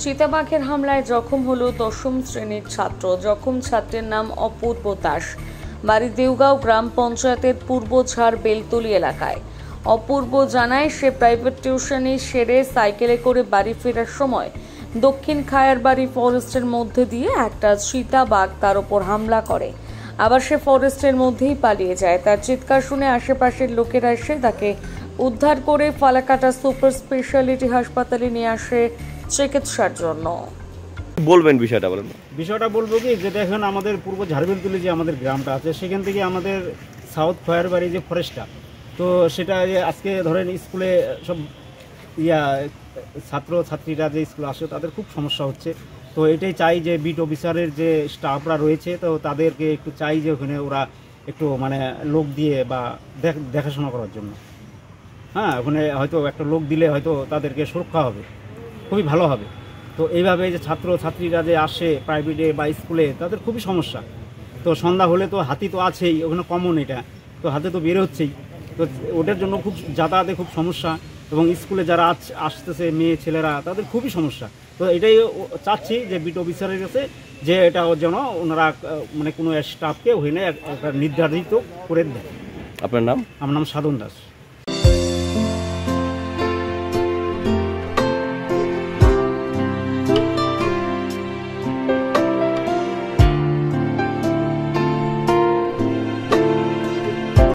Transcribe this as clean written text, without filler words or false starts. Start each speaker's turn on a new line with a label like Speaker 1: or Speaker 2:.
Speaker 1: চিতাবাঘের হামলায় জখম হলো ১০ম শ্রেণীর ছাত্র। জখম ছাত্রের নাম অপূর্ব দাস, বাড়ি দেওগাঁও গ্রাম পঞ্চায়েতের পূর্বঝাড় বেলতলি এলাকায়। অপূর্ব জানায়, সে প্রাইভেট টিউশনি সেরে সাইকেলে করে বাড়ি ফেরার সময় দক্ষিণ খায়ারবাড়ি ফরেস্টের মধ্যে দিয়ে একটা চিতাবাঘ তার ওপর হামলা করে। আবার সে ফরেস্টের মধ্যেই পালিয়ে যায়। তার চিৎকার শুনে আশেপাশের লোকেরা এসে তাকে উদ্ধার করে ফালাকাটা সুপার স্পেশালিটি হাসপাতালে নিয়ে আসে চিকিৎসার জন্য।
Speaker 2: বলবেন বিষয়টা
Speaker 3: বলবো কি, যেটা এখন আমাদের পূর্ব ঝাড়বেলতলি যে আমাদের গ্রামটা আছে, সেখান থেকে আমাদের সাউথ খয়ারবাড়ি যে ফরেস্টটা, তো সেটা আজকে ধরেন স্কুলে সব ছাত্রছাত্রীরা যে স্কুলে আসে তাদের খুব সমস্যা হচ্ছে। তো এটাই চাই যে বিট অফিসারের যে স্টাফরা রয়েছে, তো তাদেরকে একটু চাই যে ওখানে ওরা একটু মানে লোক দিয়ে বা দেখাশোনা করার জন্য। হ্যাঁ, ওখানে হয়তো একটা লোক দিলে হয়তো তাদেরকে সুরক্ষা হবে, খুবই ভালো হবে। তো এইভাবে যে ছাত্রছাত্রীরা যে আসে প্রাইভেটে বা স্কুলে, তাদের খুবই সমস্যা। তো সন্ধ্যা হলে তো হাতি তো আছেই, ওখানে কমন এটা, তো হাতে তো বের হচ্ছেই। তো ওটার জন্য খুব যাতায়াতে খুব সমস্যা, এবং স্কুলে যারা আসতেছে মেয়ে ছেলেরা, তাদের খুবই সমস্যা। তো এটাই চাচ্ছি যে বিট অফিসারের কাছে, যে এটা যেন ওনারা মানে কোনো স্টাফকে ওখানে একটা নির্ধারিত করে দেয়।
Speaker 2: আপনার নাম?
Speaker 3: আমার নাম সাধন দাস।